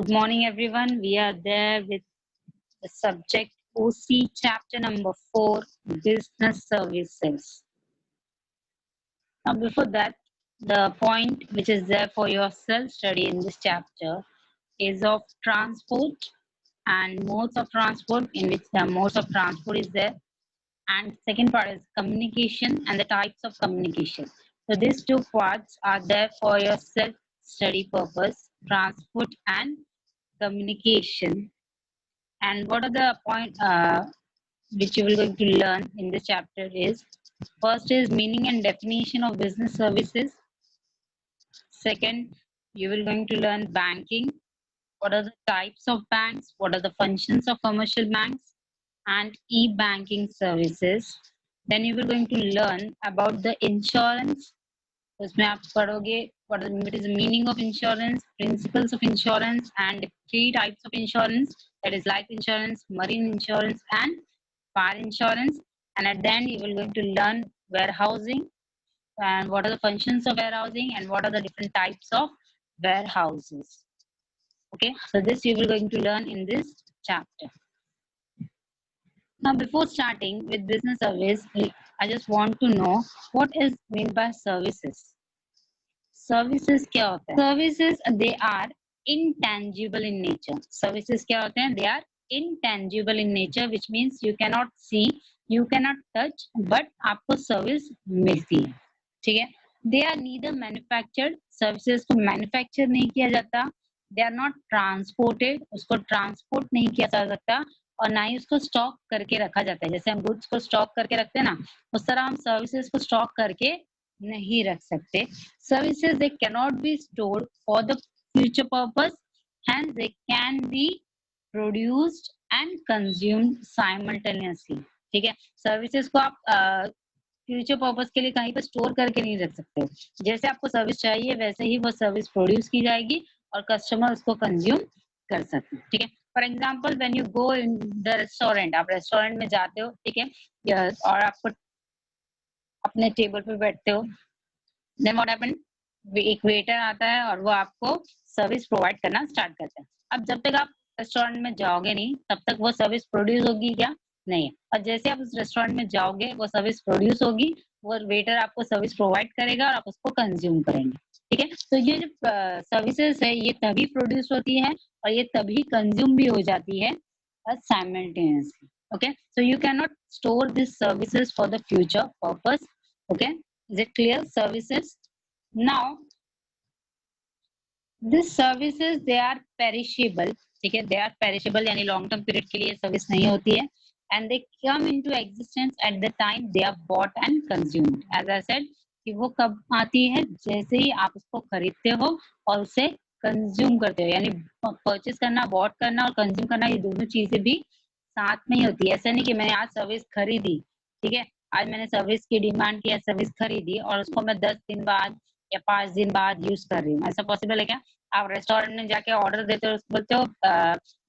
Good morning, everyone. We are there with the subject OC chapter number 4, Business Services. Now, before that, the point which is there for your self study in this chapter is of transport and modes of transport, in which the modes of transport is there. And second part is communication and the types of communication. So these two parts are there for your self study purpose, transport and communication. And what are the point which you will going to learn in this chapter is first is meaning and definition of business services. Second, you will going to learn banking. What are the types of banks? What are the functions of commercial banks and e-banking services? Then you will going to learn about the insurance. उसमें आप पढ़ोगे what is the meaning of insurance, principles of insurance, and three types of insurance, that is life insurance, marine insurance, and fire insurance. And at the end, you will going to learn warehousing and what are the functions of warehousing and what are the different types of warehouses. Okay, so this you will going to learn in this chapter. Now, before starting with business service, I just want to know what is meant by services. Services क्या होता है? Services they are intangible in nature. Services क्या होते हैं? They are intangible in nature, which means you cannot see, you cannot touch, but आपको service मिलती है. ठीक है? They are neither manufactured. Services को मैन्युफैक्चर नहीं किया जाता. They are not transported. उसको ट्रांसपोर्ट नहीं किया जा सकता और ना ही उसको स्टॉक करके रखा जाता है. जैसे हम गुड्स को स्टॉक करके रखते हैं ना, उस तरह हम सर्विसेज को स्टॉक करके नहीं रख सकते. Services they cannot be stored for the future purpose, hence they can be produced and consumed simultaneously. ठीक है? सर्विसेज को आप फ्यूचर पर्पस के लिए कहीं पर स्टोर करके नहीं रख सकते. जैसे आपको सर्विस चाहिए वैसे ही वो सर्विस प्रोड्यूस की जाएगी और कस्टमर उसको कंज्यूम कर सकते हैं. ठीक है? For example when you go in the restaurant, आप रेस्टोरेंट में जाते हो, ठीक है, और आपको अपने टेबल पे बैठते हो, देन व्हाट हैपन, एक वेटर आता है और वो आपको सर्विस प्रोवाइड करना स्टार्ट करता है. अब जब तक आप रेस्टोरेंट में जाओगे नहीं तब तक वो सर्विस प्रोड्यूस होगी क्या? नहीं. और जैसे आप उस रेस्टोरेंट में जाओगे वो सर्विस प्रोड्यूस होगी, वो वेटर आपको सर्विस प्रोवाइड करेगा और आप उसको कंज्यूम करेंगे. ठीक है? तो ये जो सर्विसेज है ये तभी प्रोड्यूस होती है और ये तभी कंज्यूम भी हो जाती है simultaneously. Okay, so you cannot store these services for the future purpose. Okay, is it clear? Services. Now, these services they are perishable. ठीक है? They are perishable यानी long term period के लिए सर्विस नहीं होती है. And they come into existence at the time they are bought and consumed. As I said, कि वो कब आती है? जैसे ही आप उसको खरीदते हो और उसे कंज्यूम करते हो. यानी परचेज करना, बॉट करना और कंज्यूम करना, ये दोनों चीजें भी साथ में ही होती है. ऐसा नहीं कि मैंने आज सर्विस खरीदी, ठीक है, आज मैंने सर्विस की डिमांड किया, सर्विस खरीदी और उसको मैं 10 दिन बाद या 5 दिन बाद यूज कर रही हूँ. ऐसा पॉसिबल है क्या? आप रेस्टोरेंट में जाके ऑर्डर देते हो, बोलते हो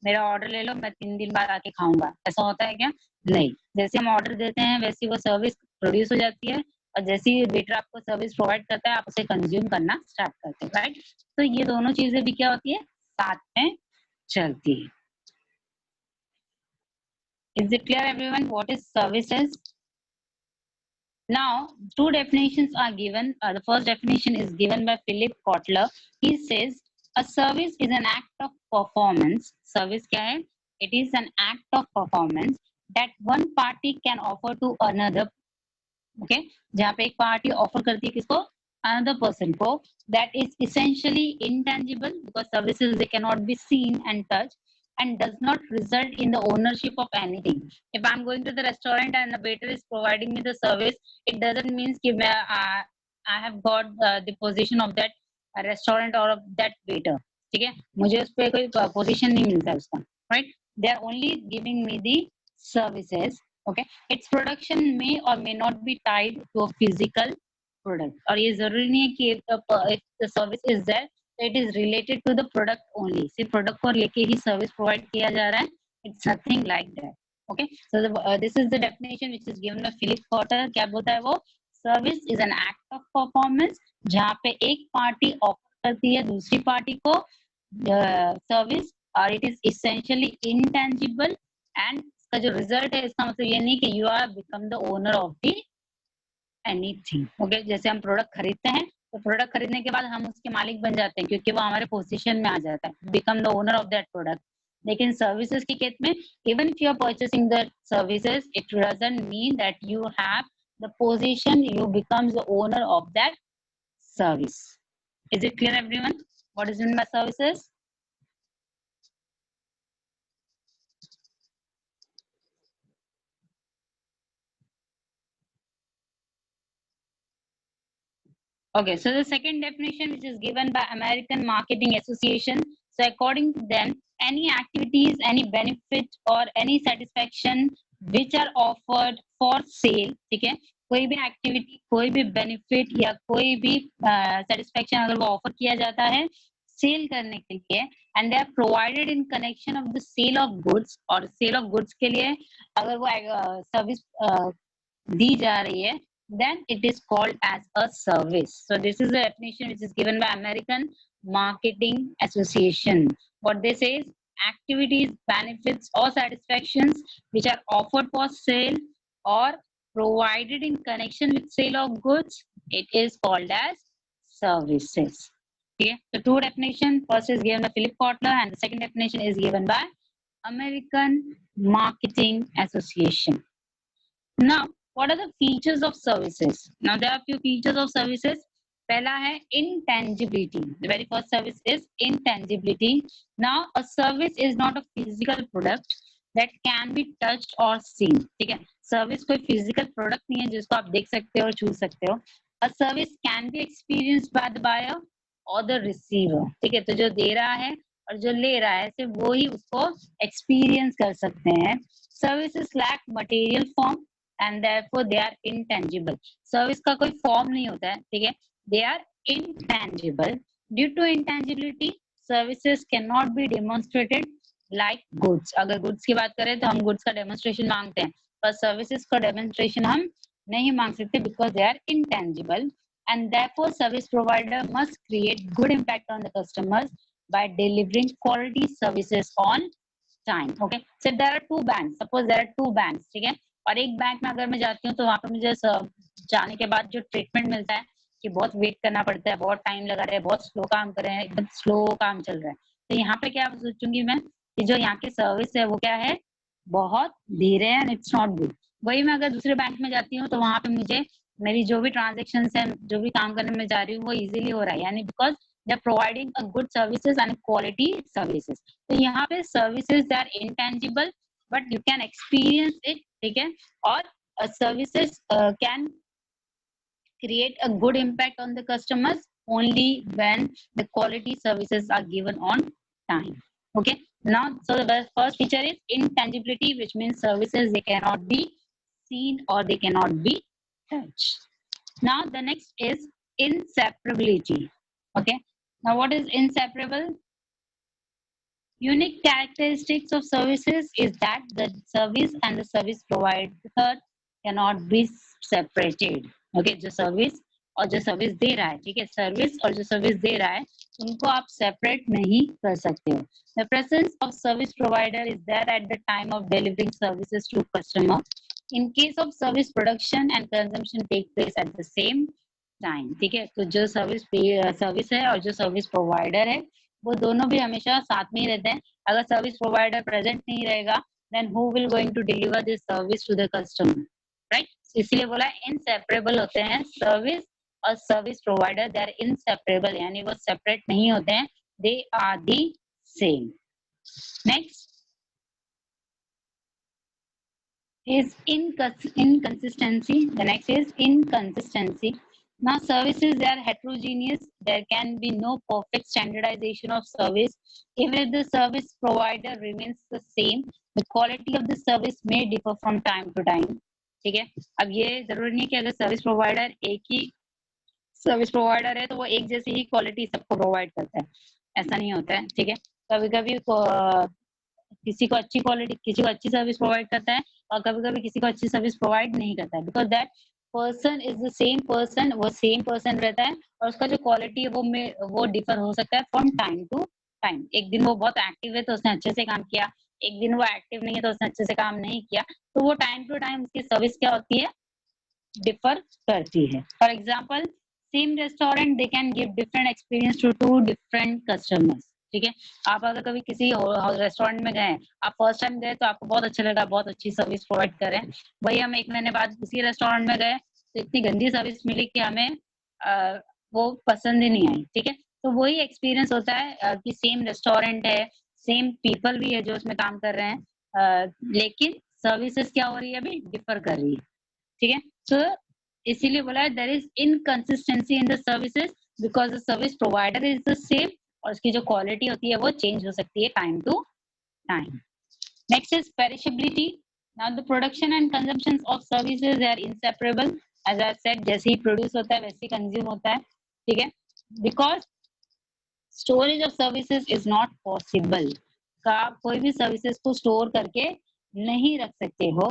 मेरा ऑर्डर ले लो, मैं 3 दिन बाद आके खाऊंगा. ऐसा होता है क्या? नहीं. जैसे हम ऑर्डर देते हैं वैसे वो सर्विस प्रोड्यूस हो जाती है और जैसे ही वेटर आपको सर्विस प्रोवाइड करता है आप उसे कंज्यूम करना स्टार्ट करते हैं. राइट? तो ये दोनों चीजें भी क्या होती है? साथ में चलती है. Is it clear, everyone? What is services? Now, two definitions are given. The first definition is given by Philip Kotler. He says, a service is an act of performance. Service क्या है? It is an act of performance that one party can offer to another. Okay? जहाँ पे एक party offer करती है किसको? Another person को. That is essentially intangible because services they cannot be seen and touched and does not result in the ownership of anything. If I'm going to the restaurant and the waiter is providing me the service, it doesn't mean that I have got the position of that restaurant or of that waiter. ठीक है? मुझे उस पर कोई position नहीं मिलता उसका. Right? They are only giving me the services. Okay? Its production may or may not be tied to a physical product. और ये जरूरी नहीं है कि if the service is there, it is related to the product only. सिर्फ product को लेके ही service provide किया जा रहा है. It's nothing like that. Okay, so this is the definition which is given by Philip Kotler. क्या बोलता है वो? Service is an act of performance जहाँ पे एक party offer करती है दूसरी party को service or it is essentially intangible and इसका जो result है इसका मतलब ये नहीं कि you are become the owner of the anything. Okay, जैसे हम प्रोडक्ट खरीदते हैं तो प्रोडक्ट खरीदने के बाद हम उसके मालिक बन जाते हैं क्योंकि वो हमारे पोजीशन में आ जाता है, become the owner of that product. लेकिन सर्विसेज के केस में even if you are purchasing the services it doesn't mean that you have the position, you becomes the owner of that service. Is it clear everyone? What is meant by services? Okay, so the second definition which is given by American Marketing Association. So according to them, any activities, any benefit or any satisfaction which are offered for sale, ठीक है, कोई भी activity, कोई भी benefit या कोई भी satisfaction अगर वो ऑफर किया जाता है सेल करने के लिए and they are provided in connection of the sale of goods, और सेल ऑफ गुड्स के लिए अगर वो सर्विस दी जा रही है then it is called as a service. So this is the definition which is given by American Marketing Association. What they say is activities, benefits or satisfactions which are offered for sale or provided in connection with sale of goods, it is called as services. Okay, the two definitions, first is given by Philip Kotler and the second definition is given by American Marketing Association. Now, what are the features of services? Now, there are few features of services. पहला है intangibility. The very first service is intangibility. Now, a service is not a physical product that can be touched or seen. ठीक है, service कोई physical product नहीं है जिसको आप देख सकते हो और छू सकते हो. A service can be experienced by the buyer or the receiver. ठीक है, तो जो दे रहा है और जो ले रहा है सिर्फ वो ही उसको एक्सपीरियंस कर सकते हैं. Services lack material form and therefore they are intangible. Service का कोई फॉर्म नहीं होता है, ठीक है, they are intangible. Due to intangibility, services cannot be demonstrated like goods. अगर goods की बात करें तो हम goods का demonstration मांगते हैं, पर services का demonstration हम नहीं मांग सकते because they are intangible. And therefore, service provider must create good impact on the customers by delivering quality services on time. Okay, so there are two banks. Suppose there are two banks, ठीक है, और एक bank में अगर मैं जाती हूँ तो वहां पर मुझे जाने के बाद जो ट्रीटमेंट मिलता है कि बहुत वेट करना पड़ता है, बहुत टाइम लगा रहे हैं, बहुत स्लो काम कर रहे हैं, एकदम स्लो काम चल रहा है. तो यहाँ पे क्या सोचूंगी मैं कि जो यहाँ की सर्विस है वो क्या है, बहुत धीरे है एंड इट्स नॉट गुड. वही मैं अगर दूसरे बैंक में जाती हूँ तो वहां पे मुझे मेरी जो भी ट्रांजेक्शन है, जो भी काम करने में जा रही हूँ वो इजीली हो रहा है, यानी because they are providing a good services and quality services. तो यहाँ पे services they are intangible but you can experience it, ठीक है, और services can create a good impact on the customers only when the quality services are given on time. Okay, now so the first feature is intangibility, which means services they cannot be seen or they cannot be touched. Now the next is inseparability. Okay, now what is inseparable? Unique characteristics of services is that the service and the service provider cannot be separated. Okay, जो service और जो service दे रहा है, ठीक है, service और जो service दे रहा है उनको आप सेपरेट नहीं कर सकते हो. The presence of service provider is there at the time of delivering services to customer. In case of service, production and consumption take place at the same time. ठीक है, तो जो सर्विस है और जो सर्विस प्रोवाइडर है वो दोनों भी हमेशा साथ में ही रहते हैं. अगर सर्विस प्रोवाइडर प्रेजेंट नहीं रहेगा then who will going to deliver this service to the customer, right. इसलिए बोला इनसेपरेबल होते हैं सर्विस और service provider, they are inseparable, यानी वो सेपरेट नहीं होते हैं, they are the same. Next is inconsistency. The next is inconsistency. Now services, they are heterogeneous. There can be no perfect standardization of service. Even if the service provider remains the same, the quality of the service may differ from time to time. ठीक है, अब ये जरूरी नहीं कि अगर service provider एक ही service provider है तो वो एक जैसी ही क्वालिटी सबको प्रोवाइड करता है, ऐसा नहीं होता है. ठीक है, कभी कभी किसी को अच्छी क्वालिटी, किसी को अच्छी सर्विस प्रोवाइड करता है और कभी कभी किसी को अच्छी सर्विस प्रोवाइड नहीं करता है, because that person is the same person, वो सेम पर्सन रहता है और उसका जो क्वालिटी है वो डिफर हो सकता है फ्रॉम टाइम टू टाइम। एक दिन वो बहुत एक्टिव है तो उसने अच्छे से काम किया, एक दिन वो एक्टिव नहीं है तो उसने अच्छे से काम नहीं किया, तो वो टाइम टू टाइम उसकी सर्विस क्या होती है, डिफर करती है। For example same restaurant they can give different experience to two different customers. ठीक है, आप अगर कभी किसी रेस्टोरेंट में गए, आप फर्स्ट टाइम गए तो आपको बहुत अच्छा लगा, बहुत अच्छी सर्विस प्रोवाइड कर रहे हैं, वही हम 1 महीने बाद उसी रेस्टोरेंट में गए तो इतनी गंदी सर्विस मिली कि हमें वो पसंद ही नहीं आई। ठीक है, तो वही एक्सपीरियंस होता है कि सेम रेस्टोरेंट है, सेम पीपल भी है जो उसमें काम कर रहे हैं, लेकिन सर्विसेज क्या हो रही है, अभी डिफर कर रही है। ठीक है, तो इसीलिए बोला है there is inconsistency in the services because the service provider is the same और उसकी जो क्वालिटी होती है वो चेंज हो सकती है time to time. Next is perishability. Now the production and consumption of services are inseparable. As I said, जैसे ही प्रोड्यूस होता है वैसे ही कंज्यूम होता है। ठीक है, because storage of services is not possible. का आप कोई भी सर्विसेज को स्टोर करके नहीं रख सकते हो।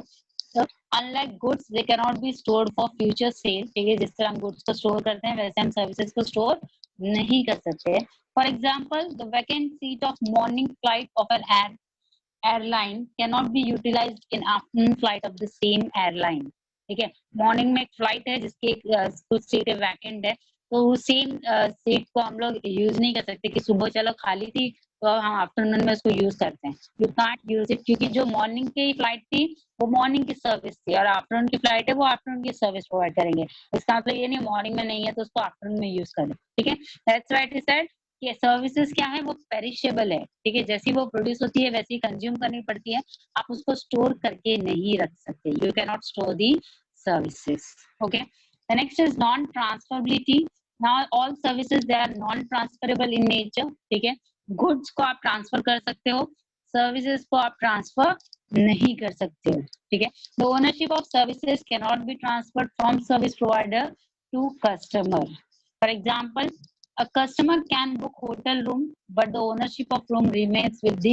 तो unlike goods they can not be stored for future cell. ठीक है, जिस तरह हम गुड्स को स्टोर करते हैं वैसे हम सर्विसेज को स्टोर नहीं कर सकते। For example the vacant seat of morning flight of an airline cannot be utilized in afternoon flight of the same airline। ठीक है, मॉर्निंग में एक फ्लाइट है जिसकी कुछ सीटें वैकेंट है, तो वो सेम सीट को हम लोग यूज नहीं कर सकते कि सुबह चलो खाली थी तो हम आफ्टरनून में उसको यूज करते हैं। यू कांट यूज इट, क्योंकि जो मॉर्निंग की फ्लाइट थी वो मॉर्निंग की सर्विस थी और आफ्टरनून की फ्लाइट है वो आफ्टरनून की सर्विस प्रोवाइड करेंगे। इसका मतलब ये नहीं मॉर्निंग में नहीं है तो उसको आफ्टरनून में यूज करें। ठीक है, that's why it is said कि सर्विसेज क्या है, वो पेरिशेबल है। ठीक है, जैसी वो प्रोड्यूस होती है वैसी कंज्यूम करनी पड़ती है, आप उसको स्टोर करके नहीं रख सकते। You cannot store the services. Okay, the next is non transferability. Now all services they are non transferable in nature. ठीक है, गुड्स को आप ट्रांसफर कर सकते हो, सर्विसेज को आप ट्रांसफर नहीं कर सकते हो। ठीक है, the ownership of services cannot be transferred from service provider to customer. For example a customer can book hotel room but the ownership of room remains with the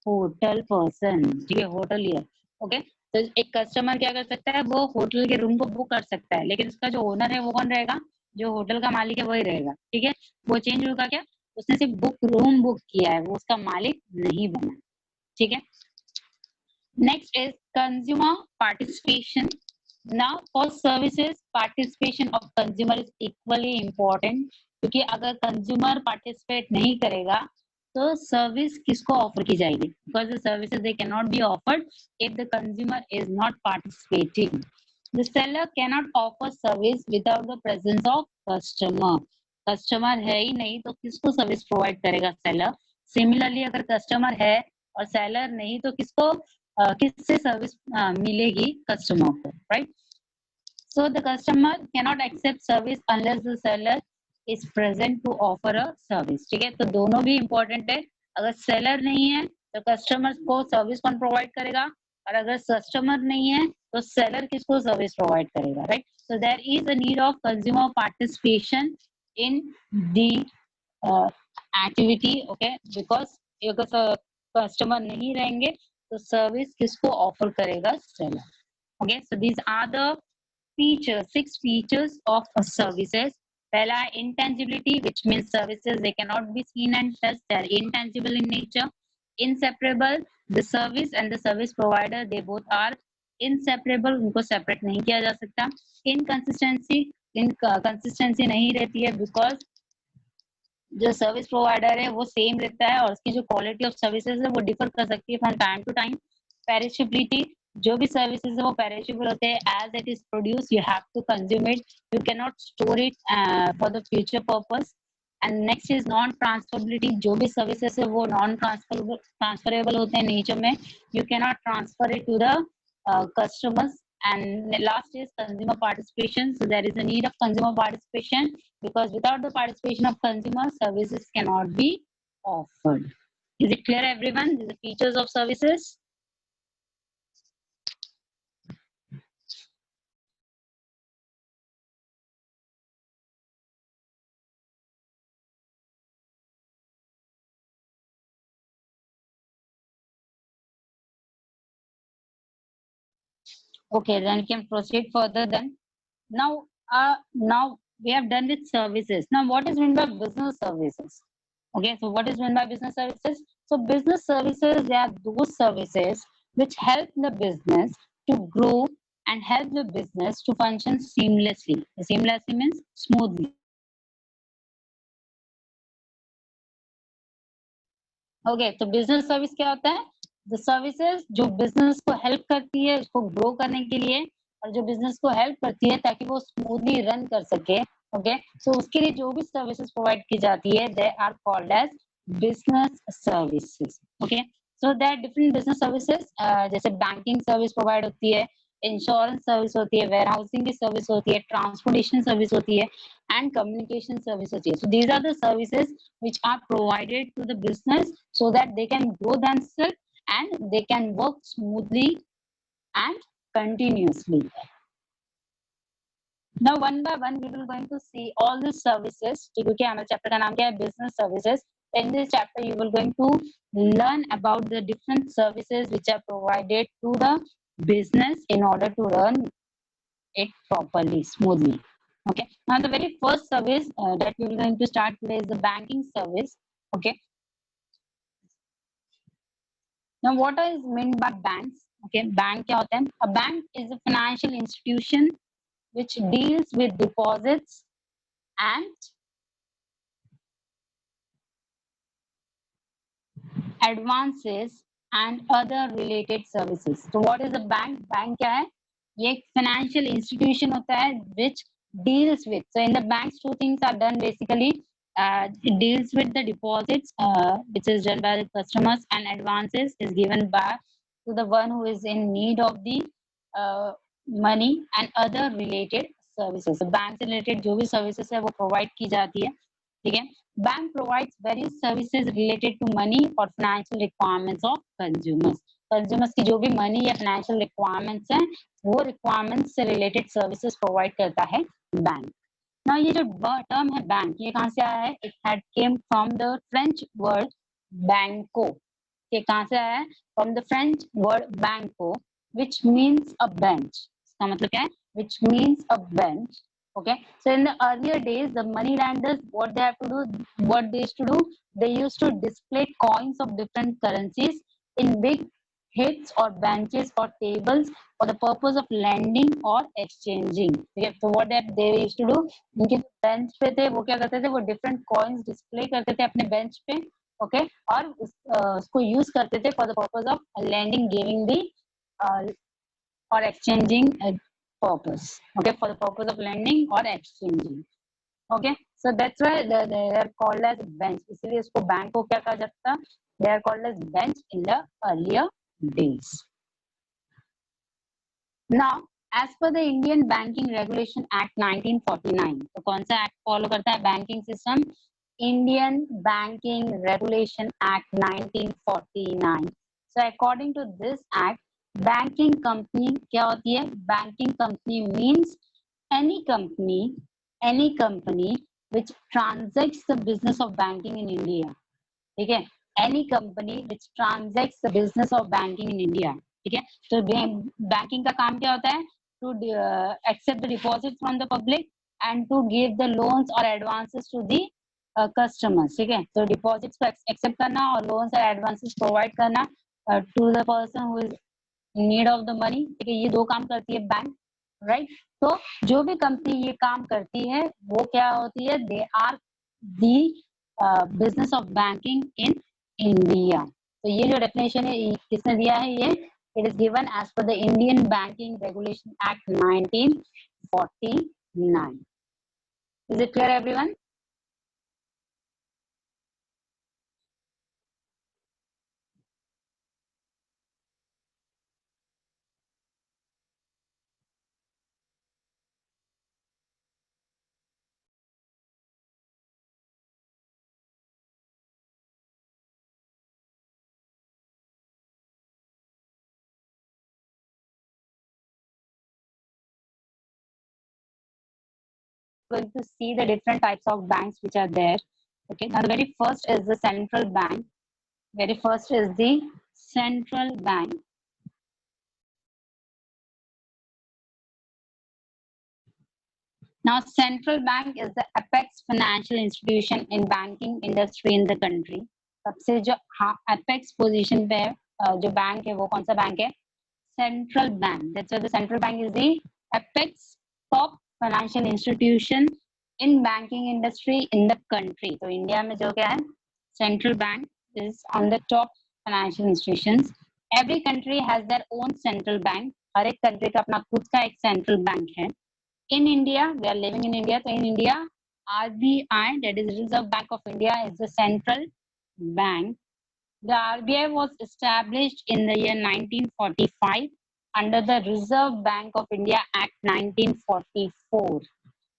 hotel person। ठीक है, hotelier. Okay, तो एक customer क्या कर सकता है, वो hotel के रूम को बुक कर सकता है, लेकिन उसका जो ओनर है वो कौन रहेगा, जो होटल का मालिक है वही रहेगा। ठीक है, वो चेंज होगा क्या, उसने सिर्फ रूम बुक किया है, वो उसका मालिक नहीं बना। ठीक है, next is consumer participation. Now for services participation of consumer is equally important, क्योंकि अगर कंज्यूमर पार्टिसिपेट नहीं करेगा तो सर्विस किसको ऑफर की जाएगी, because the services they can not be offered if the consumer is not participating. The seller can not offer service without the presence of customer. Customer है ही नहीं तो किसको सर्विस प्रोवाइड करेगा सेलर। सिमिलरली अगर customer है और seller नहीं तो किसको किससे सर्विस मिलेगी, कस्टमर को, right. So the customer cannot accept service unless the seller is present to offer a service। ठीक है, तो दोनों भी important है। अगर सेलर नहीं है तो कस्टमर को सर्विस कौन प्रोवाइड करेगा, और अगर कस्टमर नहीं है तो सेलर किसको सर्विस प्रोवाइड करेगा, right. So there is a need of consumer participation in the activity। Okay, because अगर कस्टमर नहीं रहेंगे तो सर्विस किसको ऑफर करेगा, seller. Okay, so these are the features, 6 features of services. पहला है intangibility, which means services they cannot be seen and touched, they are intangible in nature. Inseparable, the service and the service provider they both are inseparable, उनको separate नहीं किया जा सकता। Inconsistency, inconsistency नहीं रहती है because जो सर्विस प्रोवाइडर है वो सेम रहता है और उसकी जो क्वालिटी ऑफ सर्विसेज है वो डिफर कर सकती है from time to time. Perishability, जो भी सर्विसेज है वो पेरिशेबल होते हैं, as it is produce you have to consume it, you cannot store it for the future purpose. And next is non transferability, जो भी सर्विसेज है वो नॉन ट्रांसफरेबल होते हैं नेचर में, you cannot transfer it to the customers। And last is consumer participation, so there is a need of consumer participation because without the participation of consumers, services cannot be offered. Is it clear, everyone? The features of services. Okay, then we can proceed further. Then now we have done with services. Now, what is meant by business services? Okay, so what is meant by business services? So business services, they are those services which help the business to grow and help the business to function seamlessly. Seamlessly means smoothly. Okay, तो business service क्या होता है? The services जो business को help करती है उसको grow करने के लिए, और जो बिजनेस को हेल्प करती है ताकि वो स्मूथली रन कर सके। ओके, सो उसके लिए जो भी सर्विसेज प्रोवाइड की जाती है they are called as business services. Okay, so there different business services, जैसे बैंकिंग सर्विस प्रोवाइड होती है, इंश्योरेंस सर्विस होती है, वेयर हाउसिंग की सर्विस होती है, ट्रांसपोर्टेशन सर्विस होती है, and communication service होती है। So these are the services which are provided to the business so that they can grow themselves and they can work smoothly and continuously. Now one by one we will going to see all the services, क्योंकि हमारे chapter का नाम क्या है? Business services. In this chapter you will going to learn about the different services which are provided to the business in order to run it properly, smoothly. Okay, now the very first service that we are going to start today is the banking service. Okay, now what is meant by banks? Okay, bank क्या होता है? A bank is a financial institution which deals with deposits and advances and other related services. So what is a bank? Bank क्या है? ये एक financial institution होता है which deals with. So in the banks, two things are done basically. It deals with the deposits, which is done by the customers, and advances is given by to the one who is in need of the money and other related services. So bank से related जो भी services है वो provide की जाती है, ठीक है? Bank provides various services related to money or financial requirements of consumers. Consumers की जो भी money या financial requirements हैं, वो requirements से related services provide करता है bank. Now ये जो term है bank, ये कहाँ से आया है? It had came from the French word banco. ये कहाँ से आया है? From the French word banco, which means a bench. इसका मतलब क्या है? Which means a bench. Okay, so in the earlier days, the money lenders, what they have to do, what they used to do, they used to display coins of different currencies in big hits or benches or tables for the purpose of lending or exchanging. Okay, so what they used to do, उनके bench पे थे वो क्या करते थे, वो different coins display करते थे अपने बेंच पे। ओके, और उसको यूज करते थे for the purpose of lending, giving the or exchanging purpose. Okay, for the purpose of lending or exchanging. Okay, so that's why they are called as bench. इसलिए इसको बैंक को क्या कहा जाता? They are called as bench in the earlier days. Now, as per the Indian Banking Regulation Act 1949, तो कौन सा act follow करता है banking system? Indian Banking Regulation Act 1949. So according to this act, banking company क्या होती है? Banking company means any company which transacts the business of banking in India. ठीक है, any company which transacts the business of banking in India. ठीक है, तो banking का काम क्या होता है? To accept the deposits from the public and to give the loans or advances to the customers. ठीक है, तो डिपॉजिट्स को एक्सेप्ट करना और लोन्स और एडवांसेस प्रोवाइड करना to the person who is in need of the money. ठीक है, ये दो काम करती है बैंक, राइट? तो जो भी कंपनी ये काम करती है वो क्या होती है? They are the business of banking in India. तो ये जो डेफिनेशन है किसने दिया है? ये it is given as per the Indian Banking Regulation Act 1949. Is it clear everyone? Going to see the different types of banks which are there. Okay, now the very first is the central bank. Very first is the central bank. Now, central bank is the apex financial institution in banking industry in the country. सबसे जो apex position पे है, जो bank है वो कौन सा bank है? Central bank. That's why the central bank is the apex top financial institution in banking industry in the country. तो इंडिया में जो क्या है? Central bank is on the top financial institutions. Every country has their own central bank. हर एक country का अपना खुद का एक central bank है. In India, we are living in India. So in India, RBI, that is Reserve Bank of India, is the central bank. The RBI was established in the year 1945 under the Reserve Bank of India Act 1944.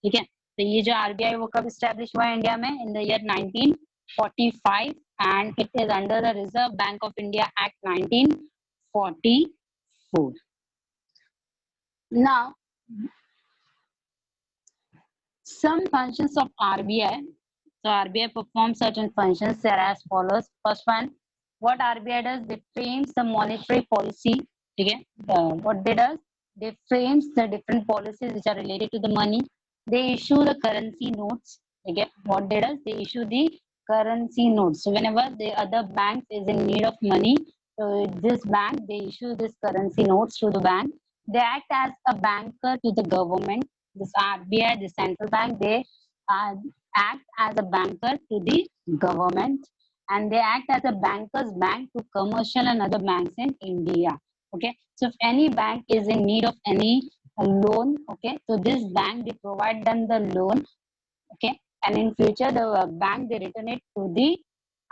ठीक है, तो ये जो RBI वो कब establish हुआ है India में? In the year 1945 and it is under the Reserve Bank of India Act 1944. Now, some functions of RBI. So RBI performs certain functions. They are as follows. First one, what RBI does? They frames the monetary policy. Okay. What they does? They frames the different policies which are related to the money. They issue the currency notes. Okay. What they does? They issue the currency notes. So whenever the other bank is in need of money, so this bank, they issue this currency notes to the bank. They act as a banker to the government. This RBI, the central bank, they act as a banker to the government, and they act as a banker's bank to commercial and other banks in India. Okay, so if any bank is in need of any loan, okay, so this bank, they provide them the loan, okay, and in future the bank, they return it to the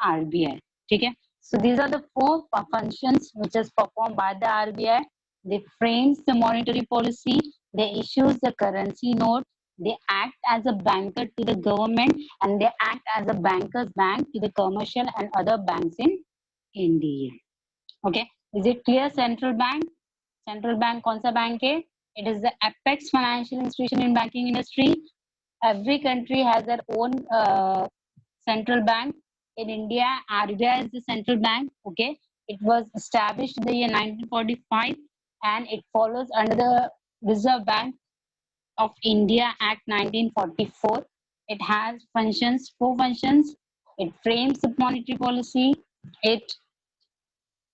RBI. Okay, so these are the four functions which is performed by the RBI. They frames the monetary policy, they issues the currency note, they act as a banker to the government, and they act as a banker's bank to the commercial and other banks in India. Okay, is it clear? Central bank, central bank कौन सा bank है? It is the apex financial institution in banking industry. Every country has their own central bank. In India, RBI is the central bank. Okay, it was established in the year 1945, and it follows under the Reserve Bank of India Act 1944. It has functions, four functions. It frames the monetary policy. It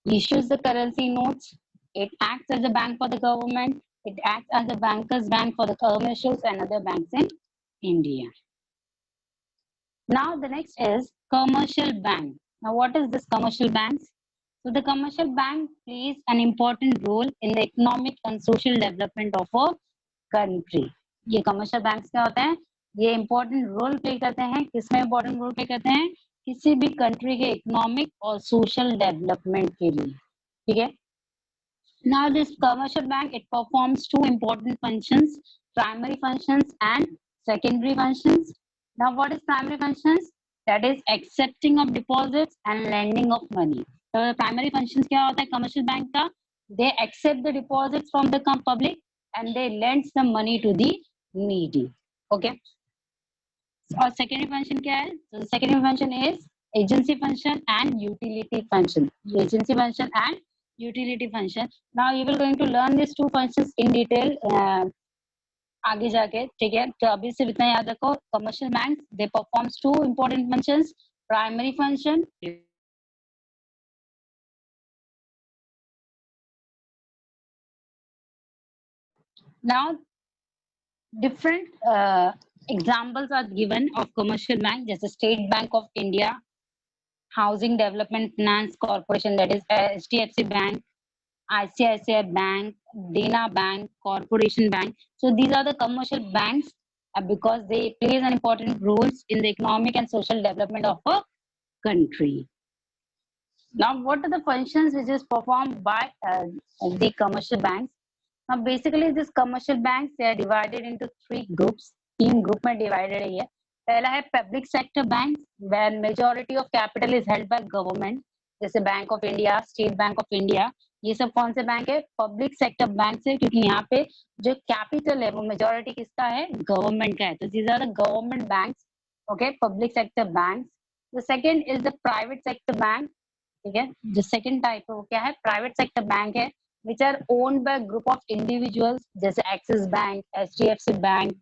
issues the currency notes. It acts as a bank for the government. It acts as a banker's bank for the commercials and other banks in India. Now the next is commercial bank. Now what is this commercial banks? So the commercial bank plays an important role in the economic and social development of a country. ये commercial banks क्या होते हैं? ये important role play करते हैं. किसमें important role play करते हैं? किसी भी country के economic और social development के लिए. ठीक है? Now this commercial bank, it performs two important functions, primary functions and secondary functions. Now what is primary functions? That is accepting of deposits and lending of money. So the primary functions क्या होता है commercial bank का? They accept the deposits from the public and they lend some money to the needy. Okay. और secondary function क्या है? So the secondary function is agency function and utility function. Agency function and utility function. Now you will going to learn these two functions in detail आगे जाके. ठीक है, तो अभी सिर्फ इतना याद रखो. Commercial banks, they performs two important functions. Primary function. Now different examples are given of commercial bank, जैसे State Bank of India, Housing Development Finance Corporation, that is HDFC Bank, ICICI Bank, Dena Bank, Corporation Bank. So these are the commercial banks because they plays an important roles in the economic and social development of a country. Now, what are the functions which is performed by the commercial banks? Now, basically, these commercial banks, they are divided into three groups. तीन group में divided है ये. पहला है public sector banks, where majority of capital is held by government, जैसे Bank of India, State Bank of India. ये सब कौन से बैंक है? पब्लिक सेक्टर बैंक है, क्योंकि यहाँ पे जो कैपिटल है वो मेजोरिटी किसका है? गवर्नमेंट का है. तो these are the government banks. Okay, public sector banks. The second is the private sector bank. ठीक है, जो सेकंड टाइप है वो क्या है? प्राइवेट सेक्टर बैंक है, which are owned by group of individuals, जैसे एक्सिस बैंक, HDFC बैंक,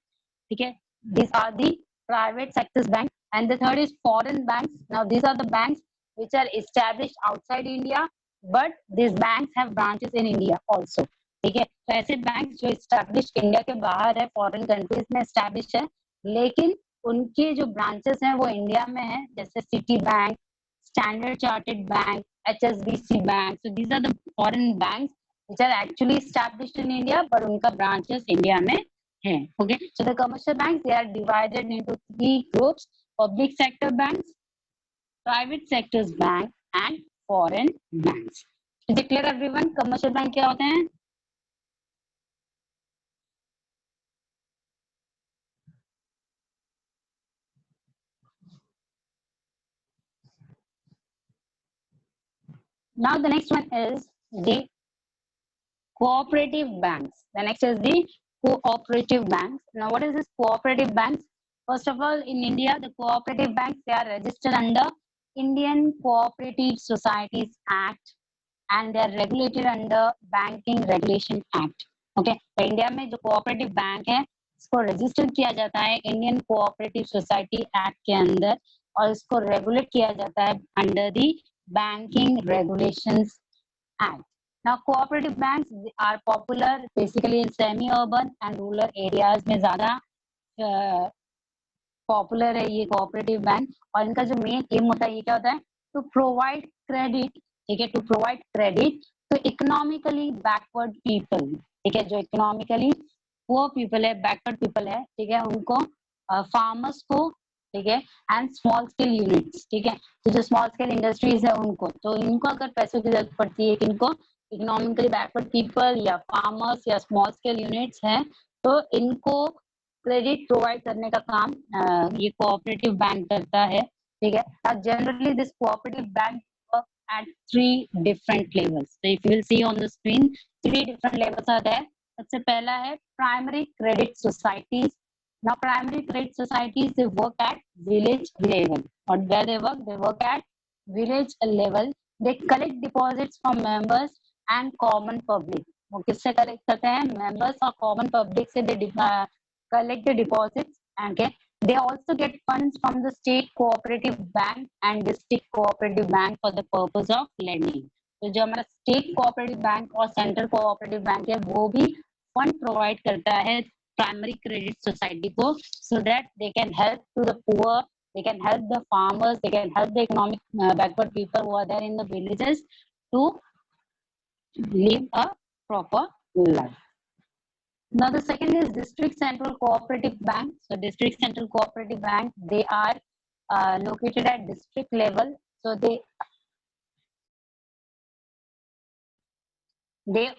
ठीक है, these are the private sectors bank. And the third is foreign banks. Now these are the banks which are established outside India, but these banks have branches in India also. ठीक है, तो ऐसे bank जो establish India के बाहर है, foreign countries में establish है, लेकिन उनके जो ब्रांचेस हैं वो इंडिया में है, जैसे city bank, standard chartered bank, HSBC bank. So these are the foreign banks which are actually established in India, but उनका branches इंडिया में है. Okay, so the commercial banks, they are divided into three groups: public sector banks, private sectors bank, and foreign banks. Is it clear everyone? Commercial bank क्या होते हैं? Now the next one is the cooperative banks. The next is the cooperative banks. Now what is this cooperative banks? First of all, in India, the cooperative banks, they are registered under Indian Cooperative Societies Act and they are regulated under Banking Regulation Act. Okay, तो India में जो cooperative bank है इसको register किया जाता है Indian cooperative society act के अंदर और इसको रेगुलेट किया जाता है under the banking regulations act. Now cooperative banks are popular basically in semi urban and rural areas में ज्यादा पॉपुलर है ये कोऑपरेटिव बैंक. और इनका जो मेन एम होता है ये क्या होता है? To provide credit. ठीक है, टू प्रोवाइड क्रेडिट तो इकोनॉमिकली बैकवर्ड पीपल. ठीक है, जो इकोनॉमिकली पुअर पीपल है, बैकवर्ड पीपल है, ठीक है, उनको फार्मर्स को, ठीक है, एंड स्मॉल स्केल यूनिट्स. ठीक है, तो जो स्मॉल स्केल इंडस्ट्रीज है उनको, तो इनको अगर पैसों की जरूरत पड़ती है, इनको इकोनॉमिकली बैकवर्ड पीपल या फार्मर्स या स्मॉल स्केल यूनिट्स हैं, तो इनको क्रेडिट प्रोवाइड करने का काम ये कोऑपरेटिव बैंक करता है. ठीक है, generally this cooperative bank work at 3 different levels. so if you will see on the screen 3 different levels are there. सबसे पहला है primary credit societies. Now primary credit societies, they work at village level. Or where they work at village level. They collect deposits from members and common public. वो किससे collect करते हैं? Members और common public से they collect the deposits. Okay, they also get funds from the state cooperative bank and district cooperative bank for the purpose of lending. तो जो हमारा state cooperative bank और सेंट्रल कोऑपरेटिव बैंक है वो भी fund provide करता है primary credit society को, so that they can help to the poor, they can help the farmers, they can help the economic backward people who are there in the villages to live a proper life. Now the second is district central cooperative bank. So district central cooperative bank, they are located at district level. So they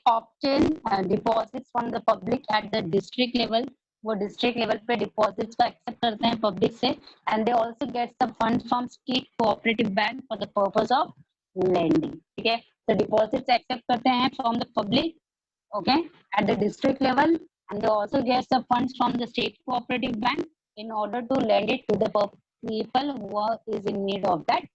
obtain deposits from the public at the district level. वो district level पे deposits को accept करते हैं public से, and they also get some fund from state cooperative bank for the purpose of lending. ठीक है, तो deposits accept करते हैं from the public, okay, at the district level, and they also get some funds from the state cooperative bank in order to lend it to the people who is in need of that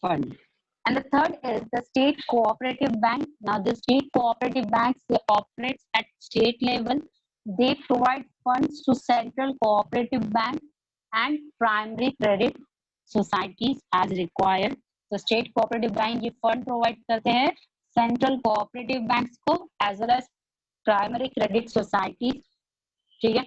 fund. And the third is the state cooperative bank. Now the state cooperative banks, they operate at state level. They provide funds to central cooperative bank and primary credit societies as required. So state cooperative bank ये fund provide करते हैं central cooperative banks को as well as primary credit societies. ठीक है,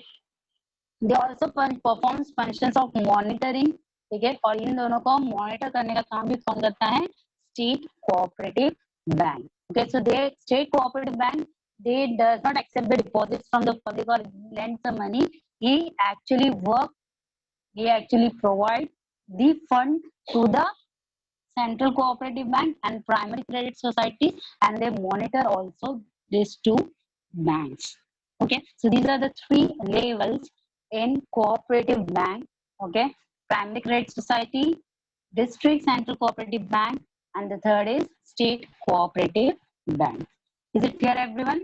they also performs functions of monitoring. ठीक है, और इन दोनों को मॉनिटर करने का काम भी कौन करता है? State cooperative bank. Okay, so they state cooperative bank, they does not accept the deposits from the public or lend the money. He actually provide the fund to the central cooperative bank and primary credit societies, and they monitor also these two banks. Okay, so these are the 3 levels in cooperative bank. Okay, primary credit society, district central cooperative bank, and the third is state cooperative bank. Is it clear everyone?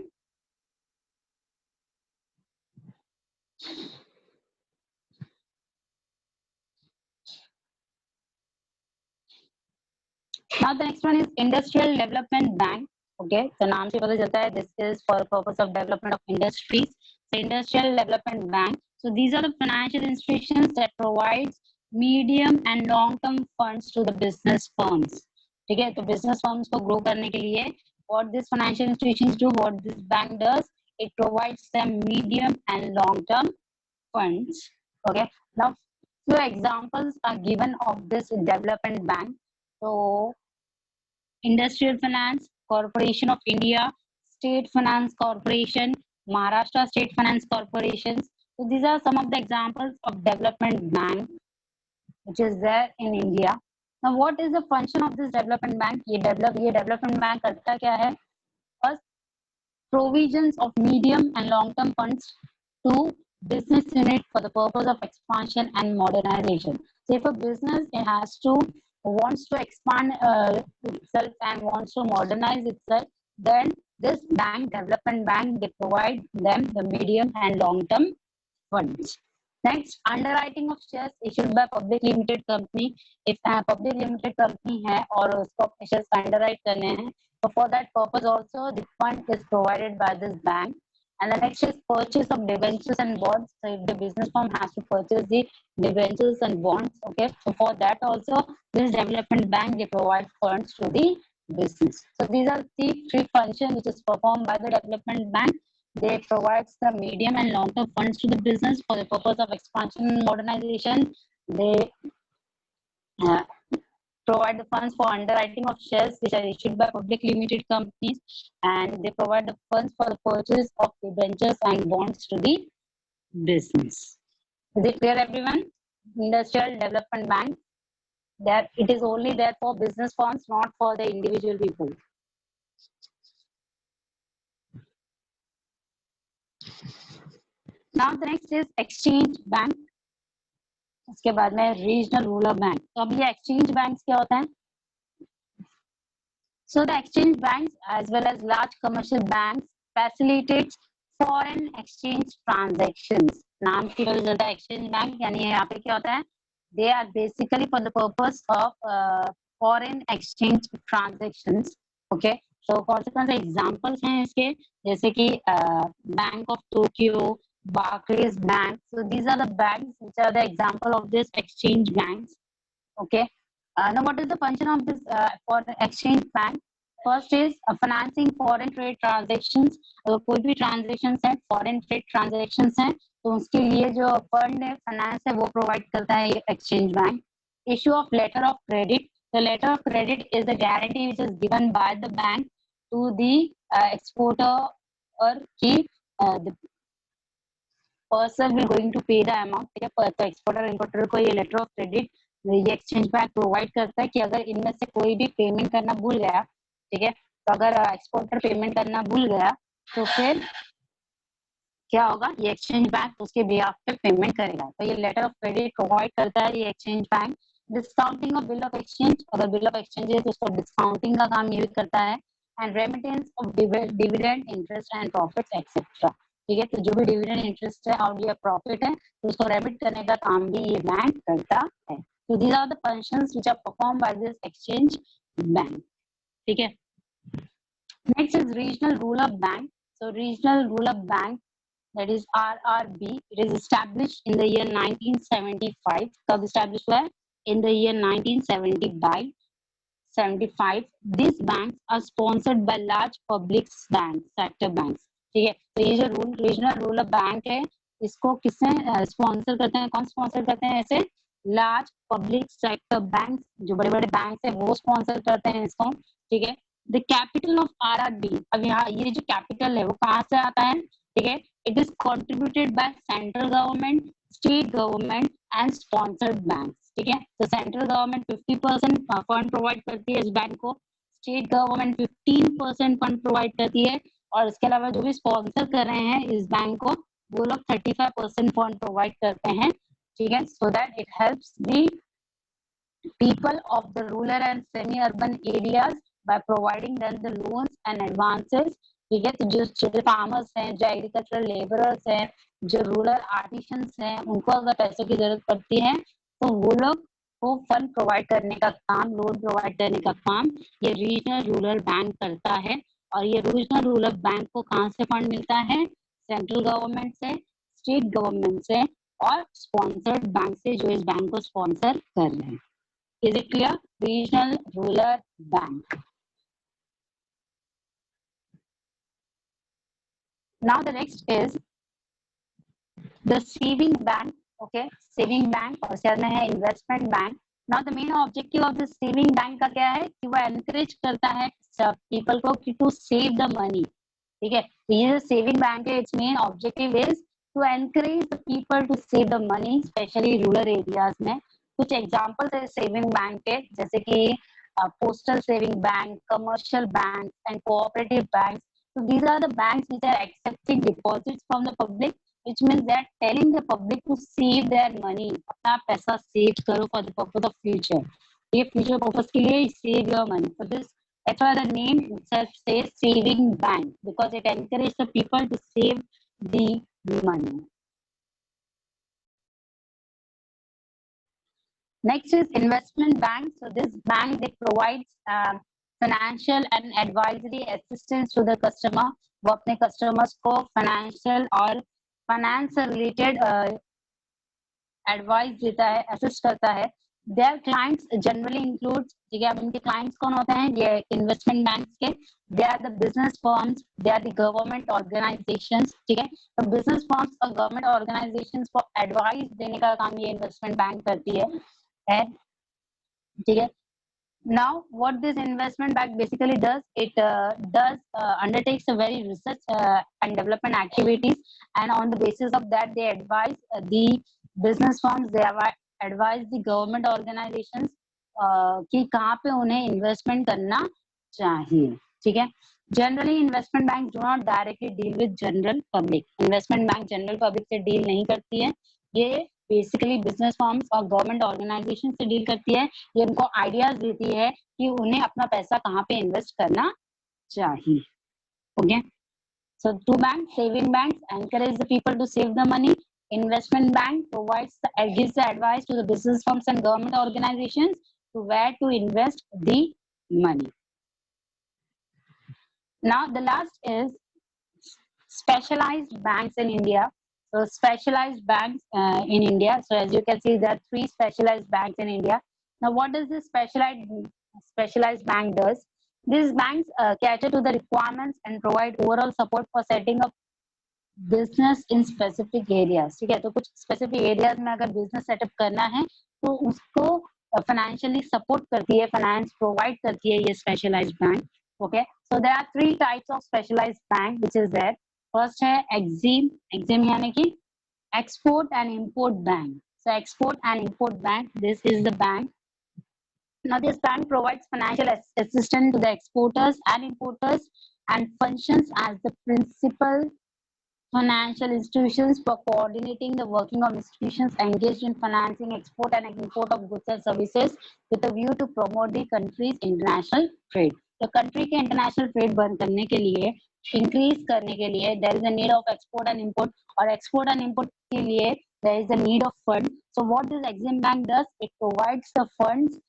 Now the next one is industrial development bank. Okay, तो नाम से पता चलता है this is for the purpose of development of industries. So industrial development bank, So these are the financial institutions that provides medium and long term funds to the business firms. ठीक है, तो business firms को grow करने के लिए what these financial institutions do, what this bank does, it provides them medium and long term funds. Okay, now few examples are given of this development bank. So Industrial Finance Corporation of India, State Finance Corporation, Maharashtra State Finance Corporations. So these are some of the examples of development bank which is there in India. Now what is the function of this development bank? ये development bank करता क्या है? First, provisions of medium and long term funds to business unit for the purpose of expansion and modernization. So if a business it has to wants to expand itself and wants to modernize itself, then this bank, development bank, they provide them the medium and long term funds. Next, underwriting of shares issued by public limited company. If a public limited company है और उसको अपने shares underwrite करने हैं, so for that purpose also the fund is provided by this bank. And the next is purchase of debentures and bonds. So if the business firm has to purchase the debentures and bonds, okay, so for that also this development bank they provide funds to the business. So these are the three functions which is performed by the development bank. They provide the medium and long term funds to the business for the purpose of expansion and modernization. They uh, provide the funds for underwriting of shares which are issued by public limited companies, and they provide the funds for the purchase of debentures and bonds to the business. Is it clear, everyone? Industrial Development Bank, that it is only there for business firms, not for the individual people. Now the next is Exchange Bank. उसके बाद में regional rural bank. तो अब ये exchange banks क्या होता है? So the exchange banks as well as large commercial banks facilitates foreign exchange transactions. नाम की वजह से exchange bank यानी यहाँ पे क्या होता है? They are basically for the purpose of foreign exchange transactions. Okay, so कौन से examples हैं इसके? जैसे कि Bank of Tokyo, Barclays Bank. So these are the banks which are the example of this exchange banks. Okay. Now, what is the function of this foreign exchange bank? First is financing foreign trade transactions. अगर कोई भी transactions है, foreign trade transactions हैं, तो उसके लिए जो fund है, finance है, वो provide करता है ये exchange bank. Issue of letter of credit. The letter of credit is the guarantee which is given by the bank to the exporter or the person will going to pay the amount. ठीक है, तो exporter importer को ये letter of credit ये exchange bank provide करता है कि अगर इनमें से कोई भी पेमेंट करना भूल गया, ठीक है, तो अगर एक्सपोर्टर पेमेंट करना भूल गया तो फिर क्या होगा? ये एक्सचेंज बैंक उसके बिहाफ पे पेमेंट करेगा. तो ये लेटर ऑफ क्रेडिट प्रोवाइड करता है ये exchange bank. Discounting of bill of exchange. अगर बिल ऑफ एक्सचेंज है तो उसको डिस्काउंटिंग का काम ये भी करता है. And remittance of dividend, interest and profit etcetera. ठीक है, तो जो भी डिविडेंड, इंटरेस्ट है और ये प्रॉफिट है तो उसको रेमिट करने का काम भी ये बैंक करता है. So these are the functions which are performed by this exchange bank. ठीक है. Next is regional rural bank. So regional rural bank, that is RRB. It is established in the year 1975. कब established हुआ है? In the year 1975. These banks are sponsored by large public banks, sector banks. ठीक है, तो ये जो regional rural bank है, इसको किसने स्पॉन्सर करते हैं? कौन स्पॉन्सर करते हैं? ऐसे लार्ज पब्लिक सेक्टर बैंक, जो बड़े बड़े बैंक है वो स्पॉन्सर करते हैं इसको. ठीक है. The capital of RRB. अब यहाँ ये जो कैपिटल है वो कहाँ से आता है? ठीक है, it is contributed by central government, state government and sponsored bank. ठीक है, तो सेंट्रल गवर्नमेंट 50% फंड प्रोवाइड करती है इस बैंक को, स्टेट गवर्नमेंट 15% फंड प्रोवाइड करती है, और इसके अलावा जो भी स्पॉन्सर कर रहे हैं इस बैंक को वो लोग 35% फंड प्रोवाइड करते हैं. ठीक है, so that it helps the people of the rural and semi-urban areas by providing them the loans and advances. ठीक है, तो जो छोटे फार्मर्स हैं, जो एग्रीकल्चरल लेबरर्स हैं, जो रूरल आर्टिशंस हैं, उनको अगर पैसों की जरूरत पड़ती है तो वो लोग को फंड प्रोवाइड करने का काम, लोन प्रोवाइड करने का काम ये रीजनल रूरल बैंक करता है. और ये रीजनल रूरल बैंक को कहाँ से फंड मिलता है? सेंट्रल गवर्नमेंट से, स्टेट गवर्नमेंट से और स्पॉन्सर्ड बैंक से जो इस बैंक को स्पॉन्सर कर रहे हैं. Is it clear? Regional rural bank. Now the next is the saving bank. Okay, saving bank और साथ में है investment bank. Now the main objective of the saving bank का क्या है कि वो encourage करता है people को कि to save the money. ठीक है, तो ये जो saving bank है, its main objective is to encourage the people to save the money, especially rural areas में. कुछ examples है saving bank के, जैसे कि postal saving bank, commercial banks and cooperative banks. So these are the banks which are accepting deposits from the public, which means they are telling the public to save their money. अपना पैसा save करो for the purpose of future. ये future purpose के लिए save your money. So this, that's why the name itself says saving bank, because it encourages the people to save the money. Next is investment bank. So this bank, they provides financial and advisory assistance to the customer. वो अपने customers को financial और finance से related advice देता है, assist करता है. Their clients generally includes, ठीक है, अब इनके clients कौन होते हैं? ये investment banks के. They are the business firms, they are the government organizations. ठीक है, तो business firms और government organizations को advice देने का काम ये investment bank करती है. ठीक है. Now, what this investment bank basically does, it undertakes a very research and development activities, and on the basis of that, they advise the business firms, they advise the government organizations कि कहाँ पे उन्हें investment करना चाहिए. ठीक है. Generally, investment banks do not directly deal with general public. Investment bank general public से deal नहीं करती है. ये बेसिकली बिजनेस फर्म्स और गवर्नमेंट ऑर्गेनाइजेशन से डील करती है. ये उनको आइडियाज देती है कि उन्हें अपना पैसा कहाँ पे इन्वेस्ट करना चाहिए. Okay, so to bank, saving banks encourage the people to save the money. Investment bank provides gives the advice to the business firms and government organizations to where to invest the money. Now the last is specialized banks in India. So specialized banks in India. So as you can see, there are 3 specialized banks in India. Now, what does this specialized bank does? These banks cater to the requirements and provide overall support for setting up business in specific areas. ठीक है, तो कुछ specific areas में अगर business setup करना है, तो उसको financially support करती है, finance provide करती है ये specialized bank. Okay, so there are 3 types of specialized bank which is there. First है EXIM. EXIM यानी कि Export and Import Bank. So Export and Import Bank, this is the bank. Now this bank provides financial assistance to the exporters and importers and functions as the principal financial institutions for coordinating the working of institutions engaged in financing export and import of goods and services with a view to promote the country's international trade. तो country के international trade बंद करने के लिए, increase करने के लिए, there is a need of export and import, और एक्सपोर्ट एंड इंपोर्ट के लिए there is a need of fund. So what this EXIM bank does, it provides the funds,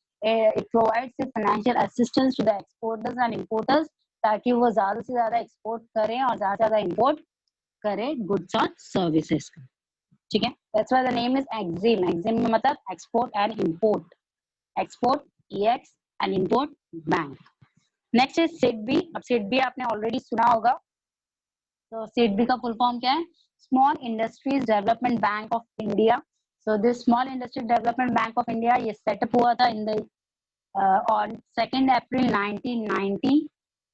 it provides the financial assistance to the exporters and importers, ताकि वो ज्यादा से ज्यादा export करें और ज्यादा से ज्यादा इंपोर्ट करें गुड्स और सर्विसेज का. ठीक है, that's why the name is Exim. Exim में मतलब export and import, export EX and import bank. Next is SIDBI. अब सिडबी आपने ऑलरेडी सुना होगा. तो सिडबी का फुल फॉर्म क्या है? Small industries development bank of India. So this small industry development bank of India, ये सेटअप हुआ था in the on 2 April 1990.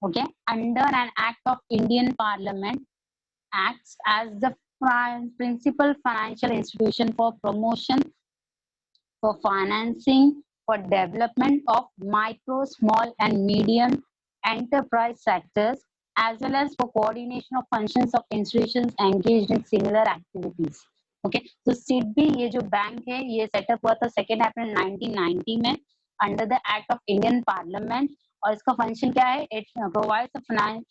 Okay, under an act of Indian parliament, acts as the principal financial institution for promotion, for financing, for development of micro, small and medium enterprise sectors, as well as for coordination of functions of institutions engaged in similar activities. Okay, so SIDBI ये जो bank है, ये setup हुआ था 2 अप्रैल 1990 में under the act of Indian parliament. और इसका function क्या है? It provides finance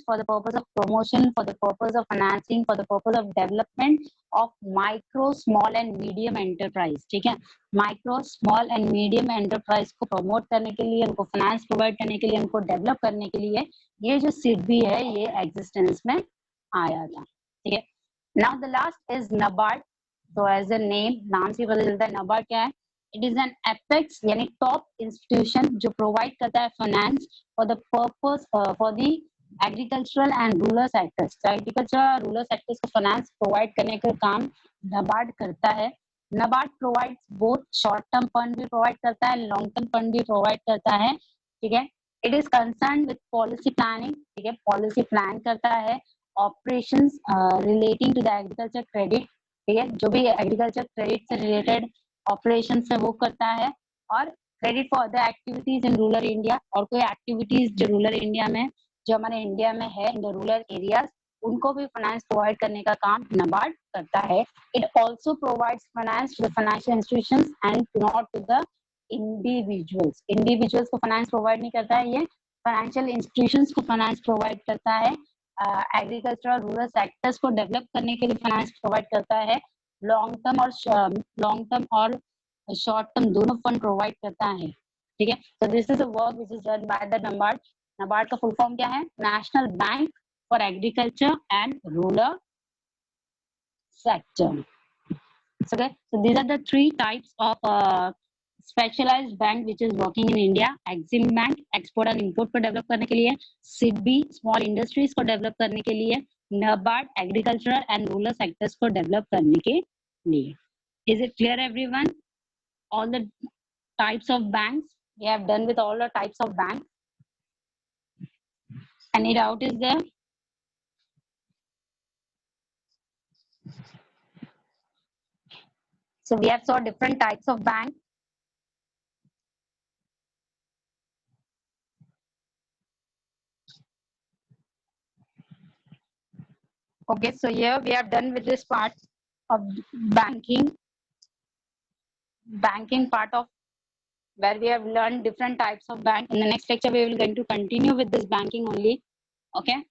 for the purpose of promotion, for the purpose of financing, for the purpose of development of micro, small and medium enterprise. ठीक है, micro, small and medium enterprise को promote करने के लिए, उनको finance provide करने के लिए, उनको डेवलप करने के लिए ये जो सिडबी है, ये एग्जिस्टेंस में आया था. ठीक है, Now the last is NABARD. So as a name, नाम से पता चलता है NABARD क्या है. It is an apex यानी top institution जो provide करता है finance for the purpose for the agricultural and rural sectors. तो agricultural और rural sectors को finance provide करने का काम NABARD करता है. NABARD provides both short term fund भी provide करता है, long term fund भी provide करता है. ठीक है. It is concerned with policy planning. ठीक है, policy plan करता है. Operations relating to the agriculture credit. ठीक है, जो भी एग्रीकल्चर क्रेडिट से रिलेटेड ऑपरेशन है वो करता है. और credit for other activities in rural India, और कोई एक्टिविटीज जो रूरल इंडिया में, जो हमारे इंडिया में है इन द रूरल एरियाज, उनको भी फाइनेंस प्रोवाइड करने का काम नाबार्ड करता है. It also provides finance to the financial institutions and not to the individuals. Individuals को फाइनेंस प्रोवाइड नहीं करता है, ये फाइनेंशियल इंस्टीट्यूशंस को फाइनेंस प्रोवाइड करता है. एग्रीकल्चरल रूरल सेक्टर्स को डेवलप करने के लिए फाइनेंस प्रोवाइड करता है. लॉन्ग टर्म और शॉर्ट टर्म दोनों फंड प्रोवाइड करता है. ठीक है, so this is a work which is done by the NABARD. NABARD का फुल फॉर्म क्या है? National bank for agriculture and rural sector. Okay, so these are the three types of specialized bank which is working in India. Exim Bank export and import को develop करने के लिए, SIDBI small industries को develop करने के लिए, NABARD agricultural and rural sectors को develop करने के लिए. Is it clear everyone? All the types of banks we have done with all the types of banks. Any doubt is there? So we have saw different types of banks. Okay, so here we are done with this part of banking part of where we have learned different types of bank. In the next lecture, we will going to continue with this banking only. Okay.